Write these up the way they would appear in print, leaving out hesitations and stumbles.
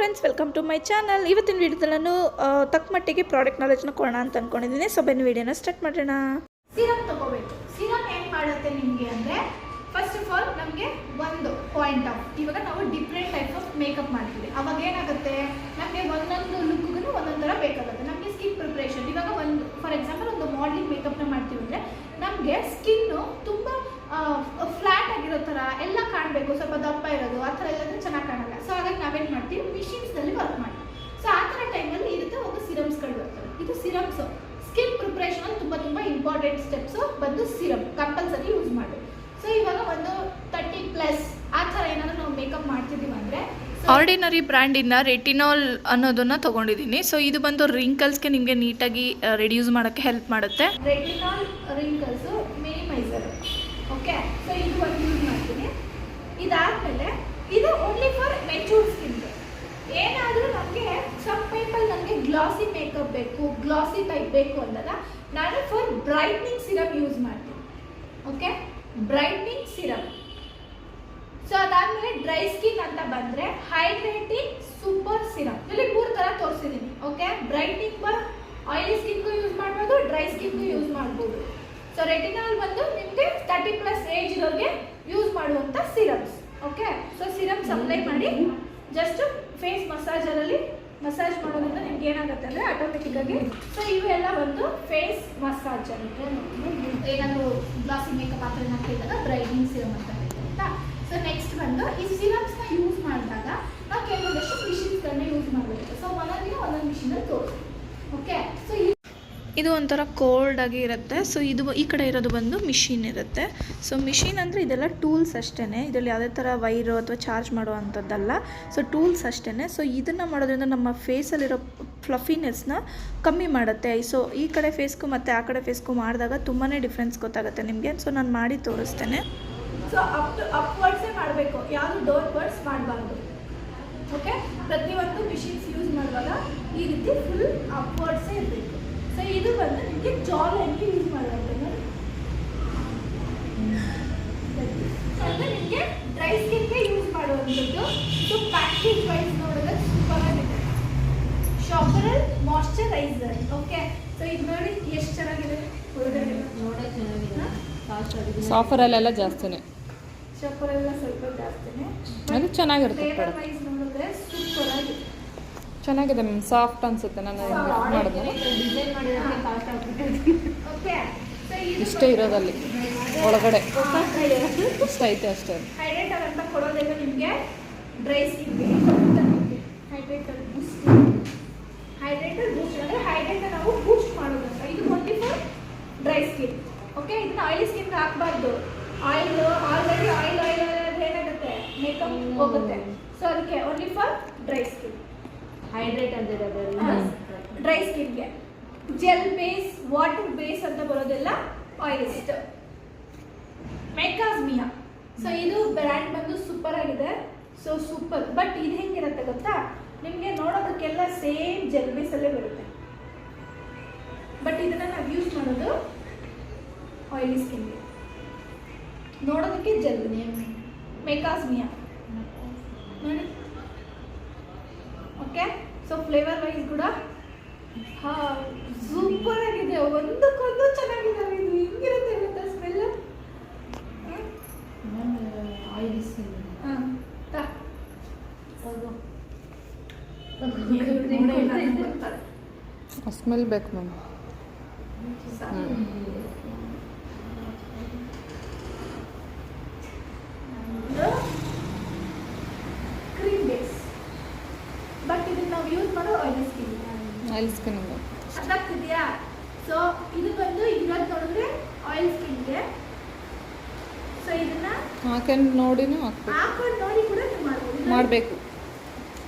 Friends, welcome to my channel. ಇವತ್ತಿನ ವಿಡಿಯೋದಲ್ಲಿ ನಾನು ತಕ್ಕ ಮಟ್ಟಿಗೆ ಪ್ರಾಡಕ್ಟ್ ನಾಲೆಜ್ನ ಕೊಡೋಣ ಅಂತ ಅಂದ್ಕೊಂಡಿದ್ದೀನಿ. ಸೊ ಬನ್ನಿ ವಿಡಿಯೋನ ಸ್ಟಾರ್ಟ್ ಮಾಡೋಣ. ಸಿರಮ್ ತಗೋಬೇಕು. ಸಿರಮ್ ಏನು ಮಾಡುತ್ತೆ ನಿಮಗೆ ಅಂದರೆ, ಫಸ್ಟ್ ಆಫ್ ಆಲ್ ನಮಗೆ ಒಂದು ಪಾಯಿಂಟ್ ಆಫ್, ಇವಾಗ ನಾವು ಡಿಫ್ರೆಂಟ್ ಟೈಪ್ ಆಫ್ ಮೇಕಪ್ ಮಾಡ್ತೀವಿ. ಅವಾಗ ಏನಾಗುತ್ತೆ, ನಮಗೆ ಒಂದೊಂದು ಲುಕ್ಗೂ ಒಂದೊಂದು ಥರ ಬೇಕಾಗುತ್ತೆ. ನಮಗೆ ಸ್ಕಿನ್ ಪ್ರಿಪ್ರೇಷನ್, ಇವಾಗ ಒಂದು ಫಾರ್ ಎಕ್ಸಾಂಪಲ್ ಒಂದು ಮಾಡಲಿಂಗ್ ಮೇಕಪ್ನ ಮಾಡ್ತೀವಿ ಅಂದರೆ ನಮಗೆ ಸ್ಕಿನ್ನು ತುಂಬ ಫ್ಲ್ಯಾಟ್ ಆಗಿರೋ ಥರ ಎಲ್ಲ ಕಾಣಬೇಕು, ಸ್ವಲ್ಪ ದಪ್ಪ ಇರೋದು ಆ ಥರ ಎಲ್ಲಾದರೂ ಚೆನ್ನಾಗಿ ಕಾಣಲ್ಲ. ಸೊ ಹಾಗಾಗಿ ನಾವೇನು ಮಾಡ್ತೀವಿ, ಮಿಷಿನ್ಸ್ನಲ್ಲಿ ವರ್ಕ್ ಮಾಡ್ತೀವಿ. ಸೊ ಆ ಥರ ಟೈಮಲ್ಲಿ ಇರುತ್ತೆ ಒಂದು ಸಿರಮ್ಸ್ಗಳು ಬರ್ತವೆ. ಇದು ಸಿರಮ್ಸು ಸ್ಕಿನ್ ಪ್ರಿಪ್ರೇಷನಲ್ಲಿ ತುಂಬ ಇಂಪಾರ್ಟೆಂಟ್ ಸ್ಟೆಪ್ಸು ಬಂದು ಸಿರಮ್ ಕಂಪಲ್ಸರಿ ಯೂಸ್ ಮಾಡಿ. ಸೊ ಇವಾಗ ಒಂದು 30+ ಆ ಥರ ಏನಾದರೂ ನಾವು ಮೇಕಪ್ ಮಾಡ್ತಿದ್ದೀವಿ ಅಂದರೆ, ಆರ್ಡಿನರಿ ಬ್ರ್ಯಾಂಡಿಂದ ರೆಟಿನಾಲ್ ಅನ್ನೋದನ್ನು ತೊಗೊಂಡಿದ್ದೀನಿ. ಸೊ ಇದು ಬಂದು ರಿಂಕಲ್ಸ್ಗೆ ನಿಮಗೆ ನೀಟಾಗಿ ರೆಡ್ಯೂಸ್ ಮಾಡೋಕ್ಕೆ ಹೆಲ್ಪ್ ಮಾಡುತ್ತೆ. Retinol wrinkles minimiser. Okay, so ಇದು ಒಂದು ಯೂಸ್ ಮಾಡ್ತೀನಿ. ಇದಾದಮೇಲೆ ಇದು ಓನ್ಲಿ ಫಾರ್ ಮೆಚೂರ್ ಸ್ಕಿನ್ಗೆ. ಏನಾದರೂ ನಮಗೆ ಸಮ್ ಟೈಪಲ್ಲಿ ನನಗೆ ಗ್ಲಾಸಿ ಮೇಕಪ್ ಬೇಕು, ಗ್ಲಾಸಿ ಟೈಪ್ ಬೇಕು ಅಂದಾಗ ನಾನು ಫಾರ್ ಬ್ರೈಟ್ನಿಂಗ್ ಸಿರಮ್ ಯೂಸ್ ಮಾಡ್ತೀನಿ. Okay, brightening serum. ಸೊ ಅದಾದಮೇಲೆ ಡ್ರೈ ಸ್ಕಿನ್ ಅಂತ ಬಂದರೆ ಹೈಡ್ರೇಟಿಂಗ್ ಸೂಪರ್ ಸಿರಮ್. ಇಲ್ಲಿ 3 ಥರ ತೋರಿಸಿದ್ದೀನಿ. ಓಕೆ, ಬ್ರೈಟ್ನಿಂಗ್ ಫಾರ್ ಆಯಿಲಿ ಸ್ಕಿನ್ಗೂ ಯೂಸ್ ಮಾಡ್ಬೋದು, ಡ್ರೈ ಸ್ಕಿನ್ಗೂ ಯೂಸ್ ಮಾಡ್ಬೋದು. ಸೊ ರೆಟಿನಾಲ್ ಬಂದು ನಿಮಗೆ 30+ ಏಜ್ ಇರೋರಿಗೆ ಯೂಸ್ ಮಾಡುವಂಥ serums. Okay, so serums apply ಮಾಡಿ ಜಸ್ಟ್ ಫೇಸ್ ಮಸಾಜರಲ್ಲಿ ಮಸಾಜ್ ಮಾಡೋದ್ರಿಂದ ನಿಮ್ಗೆ ಏನಾಗುತ್ತೆ ಅಂದರೆ ಆಟೋಮೆಟಿಕ್ಕಾಗಿ. ಸೊ ಇವೆಲ್ಲ ಬಂದು ಫೇಸ್ ಮಸಾಜ್ ಏನಾದರೂ ಗ್ಲಾಸಿ ಮೇಕಪ್ ಆ ಥರ ಏನಾದ್ರು ಕೇಳಿದಾಗ ಬ್ರೈಟ್ನಿಂಗ್ ಸಿರಮ್ ಅಂತ ಆಯಿತಾ. ಸೊ ನೆಕ್ಸ್ಟ್ ಬಂದು ಈ ಸಿರಮ್ಸ್ನ ಯೂಸ್ ಮಾಡಿದಾಗ ನಾವು ಕೆಲವೊಂದಷ್ಟು ಮಿಷಿನ್ಸ್ಗಳನ್ನ ಯೂಸ್ ಮಾಡಬೇಕು. ಸೊ ಒಂದೊಂದು ಮಿಷಿನಲ್ಲಿ ತೋರಿಸಿ. ಓಕೆ, ಸೊ ಇದು ಒಂಥರ ಕೋಲ್ಡ್ ಆಗಿ ಇರುತ್ತೆ. ಸೊ ಇದು ಈ ಕಡೆ ಇರೋದು ಬಂದು ಮಿಷಿನ್ ಇರುತ್ತೆ. ಸೊ ಮಿಷಿನ್ ಅಂದರೆ ಇದೆಲ್ಲ ಟೂಲ್ಸ್ ಅಷ್ಟೇ, ಇದರಲ್ಲಿ ಯಾವುದೇ ಥರ ವೈರು ಅಥವಾ ಚಾರ್ಜ್ ಮಾಡುವಂಥದ್ದಲ್ಲ. ಸೊ ಟೂಲ್ಸ್ ಅಷ್ಟೇ. ಸೊ ಇದನ್ನು ಮಾಡೋದ್ರಿಂದ ನಮ್ಮ ಫೇಸಲ್ಲಿರೋ ಫ್ಲಫಿನೆಸ್ನ ಕಮ್ಮಿ ಮಾಡುತ್ತೆ. ಸೊ ಈ ಕಡೆ ಫೇಸ್ಗೂ ಮತ್ತು ಆ ಕಡೆ ಫೇಸ್ಗೂ ಮಾಡಿದಾಗ ತುಂಬಾ ಡಿಫ್ರೆನ್ಸ್ ಗೊತ್ತಾಗುತ್ತೆ ನಿಮಗೆ. ಸೊ ನಾನು ಮಾಡಿ ತೋರಿಸ್ತೇನೆ. ಸೊ ಅಪ್ವರ್ಡ್ಸೇ ಮಾಡಬೇಕು, ಯಾವುದು ಡೌನ್ವರ್ಡ್ಸ್ ಮಾಡಬಾರ್ದು. ಓಕೆ, ಪ್ರತಿಯೊಂದು ಮಿಷಿನ್ಸ್ ಯೂಸ್ ಮಾಡುವಾಗ ಈ ರೀತಿ ಫುಲ್ ಅಪ್ವರ್ಡ್ಸೇ ಇರಬೇಕು. ಸೊ ಇದು ಬಂದು ನಿಮಗೆ ಜಾ ಲೈನ್ಗೆ ಯೂಸ್ ಮಾಡುವಂಥದ್ದು. ಅಂದರೆ ನಿಮಗೆ ಡ್ರೈ ಸ್ಕಿನ್ಗೆ ಯೂಸ್ ಮಾಡುವಂಥದ್ದು. ಸೊ ಪ್ಯಾಕೇಜ್ ವೈಸ್ ನೋಡಿದ್ರೆ ಸೂಪರ್ ಆಗಿದೆ. ಶಾಪರಲ್ ಮಾಯ್ಶ್ಚರೈಸರ್. ಓಕೆ, ಸೊ ಇದು ನೋಡಿ ಎಷ್ಟು ಚೆನ್ನಾಗಿದೆ, ನೋಡೋಕೆ ಚೆನ್ನಾಗಿದೆ. ಸಾಫರಲ್ಲೆಲ್ಲ ಜಾಸ್ತಿನೇ, ಶಾಪರೆಲ್ಲ ಸ್ವಲ್ಪ ಜಾಸ್ತಿನೇ, ಅದು ಚೆನ್ನಾಗಿರುತ್ತೆ. ಫ್ಲೇವರ್ ವೈಸ್ ನೋಡಿದ್ರೆ ಸೂಪರ್ ಆಗಿದೆ, ಚೆನ್ನಾಗಿದೆ ಮ್ಯಾಮ್. ಸಾಫ್ಟ್ ಅನ್ಸುತ್ತೆ. ನಾನು ಮಾಡಿದ್ರೆ ಡಿಸೈನ್ ಮಾಡಿರೋದಕ್ಕೆ ಕಾಸ್ಟ್ ಆಗ್ಬಿಟ್ಟಿದೆ. ಓಕೆ, ಸೊ ಇದು ಇಷ್ಟೇ ಇರೋದಲ್ಲಿ ಒಳಗಡೆ ಇಷ್ಟೈತೆ ಅಷ್ಟೇ. ಹೈಡ್ರೇಟರ್ ಅಂತ ಕೊಡೋದೆಲ್ಲ ನಿಮಗೆ ಡ್ರೈ ಸ್ಕಿನ್ಗೆ ಹೈಡ್ರೇಟರ್ ಬೂಸ್ಟ್. ಹೈಡ್ರೇಟರ್ ಬೂಸ್ಟ್ ಅಂದರೆ ಹೈಡ್ರೇಟರ್ ನಾವು ಬೂಸ್ಟ್ ಮಾಡೋದಂತ. ಇದು only for dry skin. Okay, ಇದನ್ನ ಆಯಿಲಿ ಸ್ಕಿನ್ಗೆ ಹಾಕಬಾರ್ದು. ಆಯಿಲ್ ಆಲ್ರೆಡಿ ಆಯಿಲ್ ಏನಾಗುತ್ತೆ, ಮೇಕಪ್ ಹೋಗುತ್ತೆ. ಸೊ ಅದಕ್ಕೆ only for dry skin. Hydrate ಅಂತ ಡ್ರೈ ಸ್ಕಿನ್ಗೆ ಜೆಲ್ ಬೇಸ್, ವಾಟರ್ ಬೇಸ್ ಅಂತ ಬರೋದೆಲ್ಲ ಆಯಿಲಿಸ್ಟ್. ಮೆಕಾಸ್ಮಿಯಾ. ಸೊ ಇದು ಬ್ರ್ಯಾಂಡ್ ಬಂದು ಸೂಪರ್ ಆಗಿದೆ. ಸೊ ಸೂಪರ್, ಬಟ್ ಇದು ಹೆಂಗಿರುತ್ತೆ ಗೊತ್ತಾ, ನಿಮಗೆ ನೋಡೋದಕ್ಕೆಲ್ಲ ಸೇಮ್ ಜೆಲ್ ಬೇಸಲ್ಲೇ ಬರುತ್ತೆ. ಬಟ್ ಇದನ್ನು ನಾವು ಯೂಸ್ ಮಾಡೋದು ಆಯಿಲಿ ಸ್ಕಿನ್ಗೆ. ನೋಡೋದಕ್ಕೆ ಜೆಲ್ ಮೆಕಾಸ್ಮಿಯಾ ನೋಡಿ. ಓಕೆ, ಸೊ ಫ್ಲೇವರ್ ವೈಸ್ ಕೂಡ ಸೂಪರ್ ಆಗಿದೆ, ಒಂದಕ್ಕೊಂದು ಚೆನ್ನಾಗಿದ್ದಾವೆ. ಇದು ಹಿಂಗಿರುತ್ತೆ ಗೊತ್ತಾ ಸ್ಮೆಲ್. ಆಯಿಲಿ ಸ್ಕಿನ್ ಸ್ಮೆಲ್ ಬೇಕು ಮ್ಯಾಮ್. ಕ್ರೀಮ್ ಬೇಸ್, ಬಟ್ ಇದನ್ನ ನಾವು ಯೂಸ್ ಮಾಡೋ ಆಯಿಲಿ ಸ್ಕಿನ್. ಆಯಿಲ್ ಸ್ಕಿನ್ ಅರ್ಥ ಆಗ್ತಿದೆಯಾ? ಸೊ ಇದು ಬಂದು ಇರೋದು ನೋಡಿದ್ರೆ ಆಯಿಲ್ ಸ್ಕಿನ್ಗೆ. ಸೊ ಇದನ್ನ ಹಾಕೊಂಡು ನೋಡಿನೂ ಹಾಕೊಂಡು ನೋಡಿ ಕೂಡ ನೀವು ಮಾಡ್ಬೋದು. ಮಾಡಬೇಕು.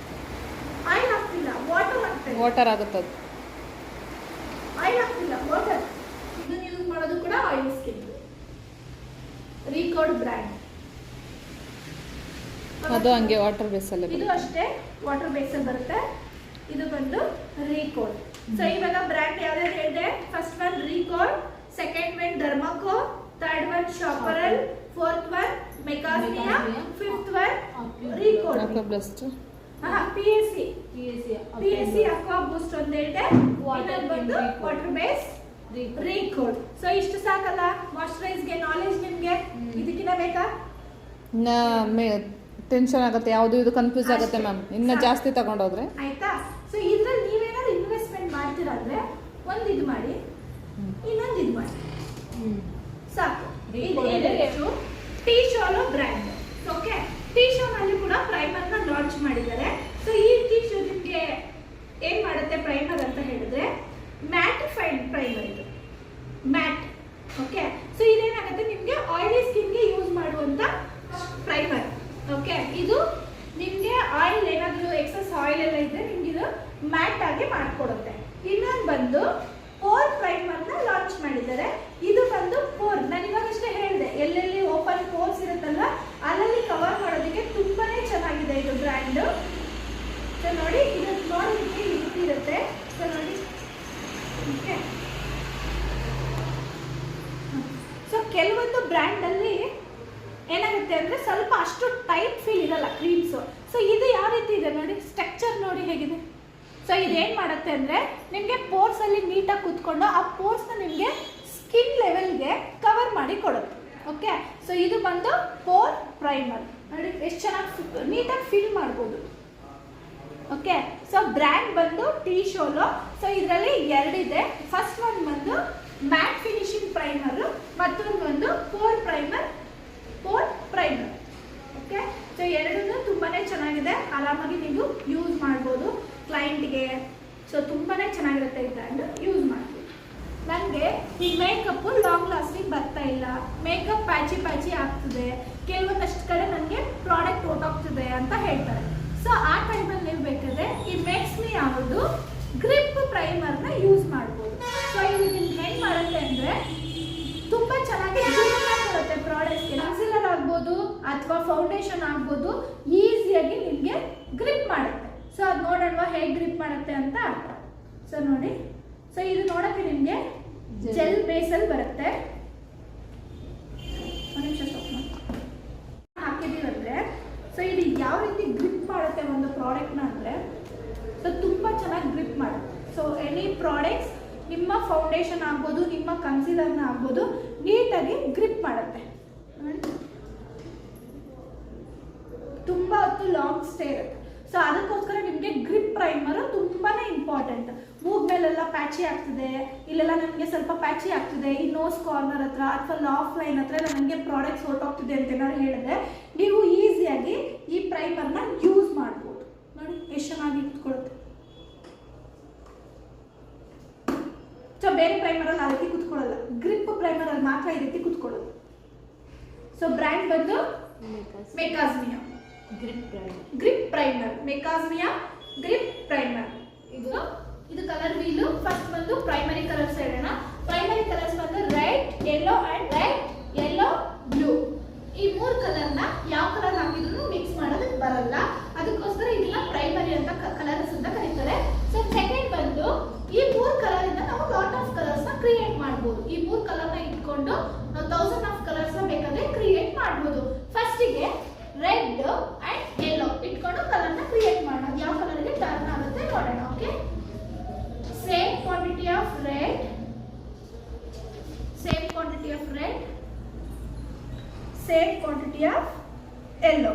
ಆಯಿಲ್ ಹಾಕ್ತಿಲ್ಲ, ವಾಟರ್ ಹಾಕ್ತೇವೆ. ವಾಟರ್ ಆಗುತ್ತೆ ಅದು. ಆಯಿಲ್ ಹಾಕ್ತಿಲ್ಲ, ವಾಟರ್. ಇದನ್ನ ಯೂಸ್ ಮಾಡೋದು ಕೂಡ ಆಯಿಲ್ ಸ್ಕಿನ್. Record brand. ಅದು ಹಂಗೆ ವಾಟರ್ ಬೇಸಲ್ಲೇ ಇದು ಅಷ್ಟೇ ವಾಟರ್ ಬೇಸಲ್ಲಿ ಬರುತ್ತೆ. ಇದು ಬಂದು ರಿಕಾರ್ಡ್. ಸೊ ಇವಾಗ ಬ್ರ್ಯಾಂಡ್ ಯಾವ್ಯಾವ್ದು ಹೇಳಿದೆ, ಫಸ್ಟ್ ಒನ್ ರಿಕಾರ್ಡ್, second one Dermaco, third one ಶಾಪರಲ್, ಫೋರ್ತ್ ಒನ್ ಮೆಕಾಸ್ಮಿಯಾ, ಫಿಫ್ತ್ ಒನ್ ರಿಕಾರ್ಡ್. ಬ್ಲಸ್ಟ್ PAC ಅಕ್ವಾ ಬೂಸ್ಟ್ ಅಂತ ಹೇಳಿದೆ, ಇನ್ನೊಂದು ಬಂದು ವಾಟರ್ ಬೇಸ್ ರೀಕೋಲ್. ಸೊ ಇಷ್ಟು ಸಾಕಲ್ಲ ಮಾಯಿಶ್ಚರೈಸ್ಗೆ ನಾಲೆಜ್ ನಿಮ್ಗೆ, ಇದಕ್ಕಿಂತ ಬೇಕಾ? ಟೆನ್ಷನ್ ಆಗುತ್ತೆ, ಯಾವುದು ಇದು ಕನ್ಫ್ಯೂಸ್ ಆಗುತ್ತೆ ಮ್ಯಾಮ್ ಇನ್ನು ಜಾಸ್ತಿ ತಗೊಂಡೋದ್ರೆ. ಆಯ್ತಾ? ಸೊ ಇದ್ರಲ್ಲಿ ನೀವೇನಾದ್ರು ಇನ್ವೆಸ್ಟ್ಮೆಂಟ್ ಮಾಡ್ತೀರಂದ್ರೆ ಒಂದು ಇದು ಮಾಡಿ, ಇನ್ನೊಂದು ಇದು ಮಾಡಿ, ಸಾಕು. ಟೀ ಶೋಲೋ ಬ್ರ್ಯಾಂಡ್. ಓಕೆ, ಟೀ ಶೋನಲ್ಲಿ ಕೂಡ ಪ್ರೈಮರ್ನ ಲಾಂಚ್ ಮಾಡಿದ್ದಾರೆ. ಸೊ ಈ ಟೀ ಶೋ ನಿಮಗೆ ಏನ್ ಮಾಡುತ್ತೆ ಪ್ರೈಮರ್ ಅಂತ ಹೇಳಿದ್ರೆ ಮ್ಯಾಟಿಫೈಡ್ ಪ್ರೈಮರ್, ಇದು ಮ್ಯಾಟ್. ಓಕೆ, ಸೊ ಇದೇನಾಗುತ್ತೆ ನಿಮಗೆ ಆಯಿಲಿ ಸ್ಕಿನ್ಗೆ ಯೂಸ್ ಮಾಡುವಂತ ಪ್ರೈಮರ್. ಓಕೆ, ಇದು ನಿಮಗೆ ಆಯಿಲ್ ಏನಾದರೂ ಎಕ್ಸಸ್ ಆಯಿಲ್ ಎಲ್ಲ ಇದ್ರೆ ನಿಮ್ಗೆ ಇದು ಮ್ಯಾಟ್ ಆಗಿ ಮಾಡ್ಕೊಡುತ್ತೆ. ಇನ್ನೊಂದು ಬಂದು ಪೋರ್ ಪ್ರೈಮರ್ನ ಲಾಂಚ್ ಮಾಡಿದ್ದಾರೆ. ಇದು ಬಂದು ಪೋರ್, ನಾನು ಇವಾಗಷ್ಟೇ ಹೇಳಿದೆ, ಎಲ್ಲೆಲ್ಲಿ ಓಪನ್ ಪೋರ್ಸ್ ಇರುತ್ತಲ್ಲ ಅಲ್ಲಲ್ಲಿ ಕವರ್ ಮಾಡೋದಕ್ಕೆ ತುಂಬಾನೇ ಚೆನ್ನಾಗಿದೆ ಇದು ಬ್ರ್ಯಾಂಡ್. ಸೊ ನೋಡಿ, ಇದು ನೋಡೋದಕ್ಕೆ ಇರುತ್ತೆ. ಸೊ ನೋಡಿ, ಓಕೆ. ಸೊ ಕೆಲವೊಂದು ಬ್ರ್ಯಾಂಡ್ ಅಲ್ಲಿ ಏನಾಗುತ್ತೆ ಅಂದ್ರೆ ಸ್ವಲ್ಪ ಅಷ್ಟು ಟೈಟ್ ಫೀಲ್ ಇರಲ್ಲ ಕ್ರೀಮ್ಸು. ಸೊ ಇದು ಯಾವ ರೀತಿ ಇದೆ ನೋಡಿ, ಸ್ಟ್ರಕ್ಚರ್ ನೋಡಿ ಹೇಗಿದೆ. ಸೊ ಇದೇನು ಮಾಡುತ್ತೆ ಅಂದರೆ ನಿಮಗೆ ಪೋರ್ಸಲ್ಲಿ ನೀಟಾಗಿ ಕೂತ್ಕೊಂಡು ಆ ಪೋರ್ಸ್ನ ನಿಮಗೆ ಸ್ಕಿನ್ ಲೆವೆಲ್ಗೆ ಕವರ್ ಮಾಡಿ ಕೊಡುತ್ತೆ. ಓಕೆ, ಸೊ ಇದು ಬಂದು ಪೋರ್ ಪ್ರೈಮರ್ ನೋಡಿ, ಎಷ್ಟು ಚೆನ್ನಾಗಿ ನೀಟಾಗಿ ಫಿಲ್ ಮಾಡ್ಬೋದು. ಓಕೆ, ಸೊ ಬ್ರ್ಯಾಂಡ್ ಬಂದು ಟೀ ಶೋಲೋ. ಸೊ ಇದರಲ್ಲಿ ಎರಡಿದೆ. ಫಸ್ಟ್ ಒನ್ ಬಂದು ಮ್ಯಾಟ್ ಫಿನಿಶಿಂಗ್ ಪ್ರೈಮರ್, ಮತ್ತೊಂದು ಬಂದು ಪೋರ್ ಪ್ರೈಮರ್. ಓಕೆ, ಸೊ ಎರಡೂ ತುಂಬಾನೇ ಚೆನ್ನಾಗಿದೆ, ಆರಾಮಾಗಿ ನೀವು ಯೂಸ್ ಮಾಡ್ಬೋದು ಕ್ಲೈಂಟ್ಗೆ. ಸೊ ತುಂಬಾನೇ ಚೆನ್ನಾಗಿರುತ್ತೆ ಈ ಬ್ರ್ಯಾಂಡ್, ಯೂಸ್ ಮಾಡ್ಬೋದು. ನನಗೆ ಈ ಮೇಕಪ್ ಲಾಂಗ್ ಲಾಸ್ಟಿಂಗ್ ಬರ್ತಾ ಇಲ್ಲ, ಮೇಕಪ್ ಪ್ಯಾಚಿ ಆಗ್ತದೆ, ಕೆಲವೊಂದಷ್ಟು ಕಡೆ ನನಗೆ ಪ್ರಾಡಕ್ಟ್ ಹೊರಟೋಗ್ತದೆ ಅಂತ ಹೇಳ್ತಾರೆ. ಸೊ ಆ ಟೈಮಲ್ಲಿ ನೀವು ಬೇಕಾದ್ರೆ ಈ ಮೇಕ್ಸ್ ಮೀ ಯಾವುದು ಗ್ರಿಪ್ ಪ್ರೈಮರ್ನ ಯೂಸ್ ಮಾಡ್ಬೋದು. ಸೊ ಇದು ನಿಮ್ಗೆ ಹೆಂಗೆ ಮಾಡುತ್ತೆ ಅಂದರೆ ತುಂಬ ಚೆನ್ನಾಗಿ ಕೊಡುತ್ತೆ ಪ್ರಾಡಕ್ಟ್ಗೆ. ಕನ್ಸಿಲರ್ ಆಗ್ಬೋದು ಅಥವಾ ಫೌಂಡೇಶನ್ ಆಗ್ಬೋದು, ಈಸಿಯಾಗಿ ನಿಮಗೆ ಗ್ರಿಪ್ ಮಾಡುತ್ತೆ. ಸೊ ಅದು ನೋಡೋಣ ಹೇಗೆ ಗ್ರಿಪ್ ಮಾಡುತ್ತೆ ಅಂತ. ಸೊ ನೋಡಿ, ಸೊ ಇದು ನೋಡೋಕ್ಕೆ ನಿಮಗೆ ಜೆಲ್ ಬೇಸಲ್ಲಿ ಬರುತ್ತೆ. ಒಂದು ನಿಮಿಷ ಸ್ಟಾಪ್ ಮಾಡಿ ಹಾಕಿದ್ದೀವಂದರೆ ಸೊ ಇದು ಯಾವ ರೀತಿ ಗ್ರಿಪ್ ಮಾಡುತ್ತೆ ಒಂದು ಪ್ರಾಡಕ್ಟ್ನ ಅಂದರೆ, ಸೊ ತುಂಬ ಚೆನ್ನಾಗಿ ಗ್ರಿಪ್ ಮಾಡುತ್ತೆ. ಸೊ ಎನಿ ಪ್ರಾಡಕ್ಟ್ಸ್, ನಿಮ್ಮ ಫೌಂಡೇಶನ್ ಆಗ್ಬೋದು, ನಿಮ್ಮ ಕನ್ಸೀಲರ್ನ ಆಗ್ಬೋದು, ನೀಟಾಗಿ ಗ್ರಿಪ್ ಮಾಡುತ್ತೆ. ತುಂಬ ಹೊತ್ತು ಲಾಂಗ್ ಸ್ಟೇ ಇರುತ್ತೆ. ಸೊ ಅದಕ್ಕೋಸ್ಕರ ನಿಮಗೆ ಗ್ರಿಪ್ ಪ್ರೈಮರು ತುಂಬಾ ಇಂಪಾರ್ಟೆಂಟ್. ಮೂಗ್ ಮೇಲೆಲ್ಲ ಪ್ಯಾಚಿ ಆಗ್ತಿದೆ, ಇಲ್ಲೆಲ್ಲ ನನಗೆ ಸ್ವಲ್ಪ ಪ್ಯಾಚಿ ಆಗ್ತಿದೆ, ಈ ನೋಸ್ ಕಾರ್ನರ್ ಹತ್ರ ಅಥವಾ ಲಾಫ್ ಲೈನ್ ಹತ್ರ ಎಲ್ಲ ನನಗೆ ಪ್ರಾಡಕ್ಟ್ಸ್ ಹೊರಟೋಗ್ತಿದೆ ಅಂತ ಏನಾದ್ರು ಹೇಳಿದ್ರೆ ನೀವು ಈಸಿಯಾಗಿ ಈ ಪ್ರೈಮರ್ನ ಯೂಸ್ ಮಾಡ್ಬೋದು. ನೋಡಿ ಎಷ್ಟು ಚೆನ್ನಾಗಿ ಕುತ್ಕೊಳ್ಳುತ್ತೆ. ಸೊ ಬೇರೆ ಪ್ರೈಮರಲ್ಲಿ ಆ ರೀತಿ ಕುತ್ಕೊಳ್ಳಲ್ಲ, ಗ್ರಿಪ್ ಪ್ರೈಮರಲ್ಲಿ ಮಾತ್ರ ಈ ರೀತಿ ಕುತ್ಕೊಳ್ಳೋದು. ಸೊ ಬ್ರ್ಯಾಂಡ್ ಬಂದು ಮೆಕಾಸ್ಮಿಯಾ ಗ್ರಿಪ್ ಪ್ರೈಮರ್, ಮೆಕಾಸ್ಮಿಯಾ ಗ್ರಿಪ್ ಪ್ರೈಮರ್. ಇದು ಕಲರ್ ವೀಲು. ಫಸ್ಟ್ ಬಂದು ಪ್ರೈಮರಿ ಕಲರ್ಸ್ ಹೇಳೋಣ. ಪ್ರೈಮರಿ ಕಲರ್ಸ್ ಬಂದು red, yellow and red, yellow, blue. ಈ ಮೂರು ಕಲರ್ನ ಯಾವ ಕಲರ್ ಹಾಕಿದ್ರು ಮಿಕ್ಸ್ ಮಾಡೋದಕ್ಕೆ ಬರಲ್ಲ, ಅದಕ್ಕೋಸ್ಕರ ಇದನ್ನ ಪ್ರೈಮರಿ ಅಂತ ಕಲರ್ಸ್ ಅಂತ ಕರೀತಾರೆ. ಸೊ ಸೆಕೆಂಡ್ ಬಂದು ಈ ಮೂರು ಕಲರ್ ಇಂದ ನಾವು ಲಾಟ್ ಆಫ್ ಕಲರ್ಸ್ ನ ಕ್ರಿಯೇಟ್ ಮಾಡಬಹುದು. ಈ ಮೂರು ಕಲರ್ ನ ಇಟ್ಕೊಂಡು ನಾವು 1000 ಆಫ್ ಕಲರ್ಸ್ ನ ಬೇಕಾದ್ರೆ ಕ್ರಿಯೇಟ್ ಮಾಡಬಹುದು. ಫಸ್ಟಿಗೆ ರೆಡ್ ಅಂಡ್ ಯೆಲ್ಲೋ ಇಟ್ಕೊಂಡು ಕಲರ್ ನ ಕ್ರಿಯೇಟ್ ಮಾಡೋಣ. ಯಾವ ಕಲರ್ ಗೆ ಟರ್ನ್ ಆಗುತ್ತೆ ನೋಡೋಣ. Okay, same quantity of red, same quantity of red, same quantity of yellow.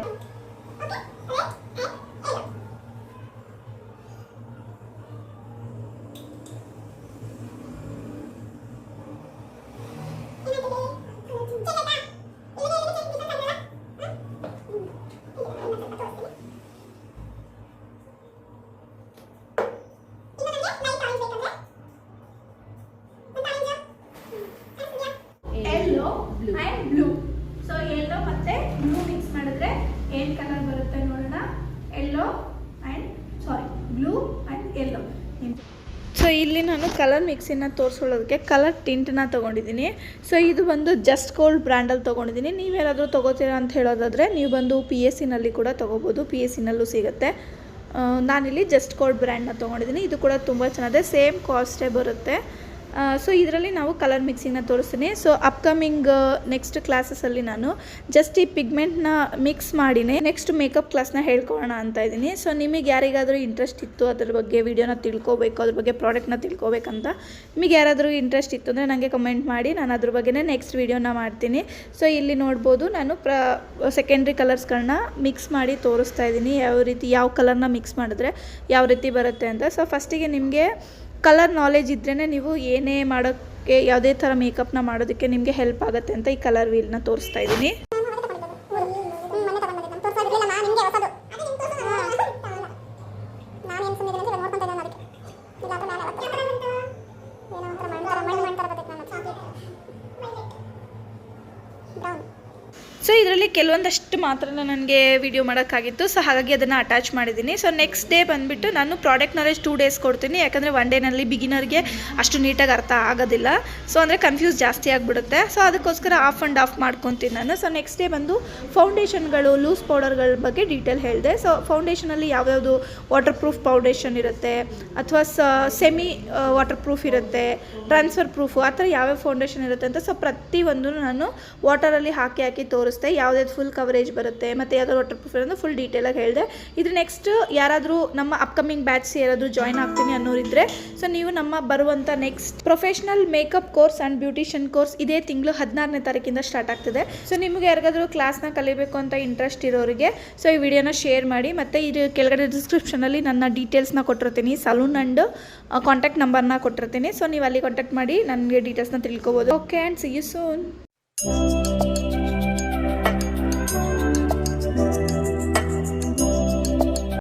Yellow and blue. So yellow ಮತ್ತೆ ಬ್ಲೂ ಮಿಕ್ಸ್ ಮಾಡಿದ್ರೆ ಏನ್ ಕಲರ್ ಬರುತ್ತೆ ನೋಡೋಣ. Yellow and blue and yellow. So ಇಲ್ಲಿ ನಾನು ಕಲರ್ ಮಿಕ್ಸಿನ ತೋರಿಸೋದಕ್ಕೆ ಕಲರ್ ಟಿಂಟ್ನ ತೊಗೊಂಡಿದ್ದೀನಿ. ಸೊ ಇದು ಬಂದು ಜಸ್ಟ್ ಗೋಲ್ಡ್ ಬ್ರ್ಯಾಂಡಲ್ಲಿ ತೊಗೊಂಡಿದ್ದೀನಿ. ನೀವೇನಾದರೂ ತೊಗೋತೀರಾ ಅಂತ ಹೇಳೋದಾದರೆ ನೀವು ಬಂದು PSCನಲ್ಲಿ ಕೂಡ ತೊಗೋಬೋದು, PSCನಲ್ಲೂ ಸಿಗುತ್ತೆ. ನಾನಿಲ್ಲಿ ಜಸ್ಟ್ ಗೋಲ್ಡ್ ಬ್ರ್ಯಾಂಡ್ನ ತೊಗೊಂಡಿದ್ದೀನಿ. ಇದು ಕೂಡ ತುಂಬ ಚೆನ್ನಾಗಿದೆ, ಸೇಮ್ ಕಾಸ್ಟೇ ಬರುತ್ತೆ. ಸೊ ಇದರಲ್ಲಿ ನಾವು ಕಲರ್ ಮಿಕ್ಸಿಂಗ್ನ ತೋರಿಸ್ತೀನಿ. ಸೊ ಅಪ್ಕಮಿಂಗ್ ನೆಕ್ಸ್ಟ್ ಕ್ಲಾಸಸಲ್ಲಿ ನಾನು ಜಸ್ಟ್ ಈ ಪಿಗ್ಮೆಂಟ್ನ ಮಿಕ್ಸ್ ಮಾಡಿನೇ ನೆಕ್ಸ್ಟ್ ಮೇಕಪ್ ಕ್ಲಾಸ್ನ ಹೇಳ್ಕೊಳ್ಳೋಣ ಅಂತ ಇದ್ದೀನಿ. ಸೊ ನಿಮಗೆ ಯಾರಿಗಾದರೂ ಇಂಟ್ರೆಸ್ಟ್ ಇತ್ತು ಅದ್ರ ಬಗ್ಗೆ ವಿಡಿಯೋನ ತಿಳ್ಕೊಬೇಕು, ಅದ್ರ ಬಗ್ಗೆ ಪ್ರಾಡಕ್ಟ್ನ ತಿಳ್ಕೊಬೇಕಂತ ನಿಮಗೆ ಯಾರಾದರೂ ಇಂಟ್ರೆಸ್ಟ್ ಇತ್ತು ಅಂದರೆ ನನಗೆ ಕಮೆಂಟ್ ಮಾಡಿ, ನಾನು ಅದ್ರ ಬಗ್ಗೆನೇ ನೆಕ್ಸ್ಟ್ ವಿಡಿಯೋನ ಮಾಡ್ತೀನಿ. ಸೊ ಇಲ್ಲಿ ನೋಡ್ಬೋದು ನಾನು ಸೆಕೆಂಡ್ರಿ ಕಲರ್ಸ್ಗಳನ್ನ ಮಿಕ್ಸ್ ಮಾಡಿ ತೋರಿಸ್ತಾ ಇದ್ದೀನಿ, ಯಾವ ಕಲರ್ನ ಮಿಕ್ಸ್ ಮಾಡಿದ್ರೆ ಯಾವ ರೀತಿ ಬರುತ್ತೆ ಅಂತ. ಸೊ ಫಸ್ಟಿಗೆ ನಿಮಗೆ ಕಲರ್ ನಾಲೆಜ್ ಇದ್ರೇ ನೀವು ಏನೇ ಮಾಡೋಕ್ಕೆ, ಯಾವುದೇ ಥರ ಮೇಕಪ್ನ ಮಾಡೋದಕ್ಕೆ ನಿಮಗೆ ಹೆಲ್ಪ್ ಆಗುತ್ತೆ ಅಂತ ಈ ಕಲರ್ ವೀಲ್ನ ತೋರಿಸ್ತಾ ಇದ್ದೀನಿ. ಸೊ ಇದರಲ್ಲಿ ಕೆಲವೊಂದಷ್ಟು ಮಾತ್ರ ನನಗೆ ವಿಡಿಯೋ ಮಾಡೋಕ್ಕಾಗಿತ್ತು. ಸೊ ಹಾಗಾಗಿ ಅದನ್ನು ಅಟ್ಯಾಚ್ ಮಾಡಿದ್ದೀನಿ. ಸೊ ನೆಕ್ಸ್ಟ್ ಡೇ ಬಂದುಬಿಟ್ಟು ನಾನು ಪ್ರಾಡಕ್ಟ್ ನಾಲೆಜ್ 2 ಡೇಸ್ ಕೊಡ್ತೀನಿ, ಯಾಕಂದರೆ 1 ಡೇನಲ್ಲಿ ಬಿಗಿನರ್ಗೆ ಅಷ್ಟು ನೀಟಾಗಿ ಅರ್ಥ ಆಗೋದಿಲ್ಲ. ಸೊ ಅಂದರೆ ಕನ್ಫ್ಯೂಸ್ ಜಾಸ್ತಿ ಆಗಿಬಿಡುತ್ತೆ. ಸೊ ಅದಕ್ಕೋಸ್ಕರ ಆಫ್ ಆ್ಯಂಡ್ ಆಫ್ ಮಾಡ್ಕೊತೀನಿ ನಾನು. ಸೊ ನೆಕ್ಸ್ಟ್ ಡೇ ಬಂದು ಫೌಂಡೇಶನ್ಗಳು, ಲೂಸ್ ಪೌಡರ್ಗಳ ಬಗ್ಗೆ ಡೀಟೇಲ್ ಹೇಳಿದೆ. ಸೊ ಫೌಂಡೇಶನಲ್ಲಿ ಯಾವ್ಯಾವುದು ವಾಟರ್ ಪ್ರೂಫ್ ಫೌಂಡೇಶನ್ ಇರುತ್ತೆ, ಅಥವಾ ಸೆಮಿ ವಾಟರ್ ಪ್ರೂಫ್ ಇರುತ್ತೆ, ಟ್ರಾನ್ಸ್ಫರ್ ಪ್ರೂಫು, ಆ ಥರ ಯಾವ್ಯಾವ ಫೌಂಡೇಶನ್ ಇರುತ್ತೆ ಅಂತ. ಸೊ ಪ್ರತಿಯೊಂದು ನಾನು ವಾಟರಲ್ಲಿ ಹಾಕಿ ತೋರಿಸ್ತೆ, ಯಾವುದಾದ್ರು ಫುಲ್ ಕವರೇಜ್ ಬರುತ್ತೆ ಮತ್ತು ಯಾವ್ದಾದ್ರು ವಾಟರ್ ಪ್ರೂಫ್ ಇರೋದು ಫುಲ್ ಡೀಟೇಲಾಗಿ ಹೇಳಿದೆ. ಇದು ನೆಕ್ಸ್ಟ್ ಯಾರಾದರೂ ನಮ್ಮ ಅಪ್ಕಮಿಂಗ್ ಬ್ಯಾಚ್ ಯಾರಾದರೂ ಜಾಯ್ನ್ ಆಗ್ತೀನಿ ಅನ್ನೋರಿದ್ರೆ, ಸೊ ನೀವು ನಮ್ಮ ಬರುವಂಥ next professional makeup course and beautician course ಇದೇ ತಿಂಗಳು 16ನೇ ತಾರೀಕಿಂದ ಸ್ಟಾರ್ಟ್ ಆಗ್ತಿದೆ. ಸೊ ನಿಮಗೆ ಯಾರಿಗಾದರೂ ಕ್ಲಾಸ್ನ ಕಲಿಬೇಕು ಅಂತ ಇಂಟ್ರೆಸ್ಟ್ ಇರೋರಿಗೆ ಸೊ ಈ ವಿಡಿಯೋನ ಶೇರ್ ಮಾಡಿ. ಮತ್ತು ಇದು ಕೆಳಗಡೆ ಡಿಸ್ಕ್ರಿಪ್ಷನಲ್ಲಿ ನನ್ನ ಡೀಟೇಲ್ಸ್ನ ಕೊಟ್ಟಿರ್ತೀನಿ, ಸಲೂನ್ ಆ್ಯಂಡ್ ಕಾಂಟ್ಯಾಕ್ಟ್ ನಂಬರ್ನ ಕೊಟ್ಟಿರ್ತೀನಿ. ಸೊ ನೀವು ಅಲ್ಲಿ ಕಾಂಟ್ಯಾಕ್ಟ್ ಮಾಡಿ ನನಗೆ ಡೀಟೇಲ್ಸ್ನ ತಿಳ್ಕೊಬೋದು. Okay, and see you soon.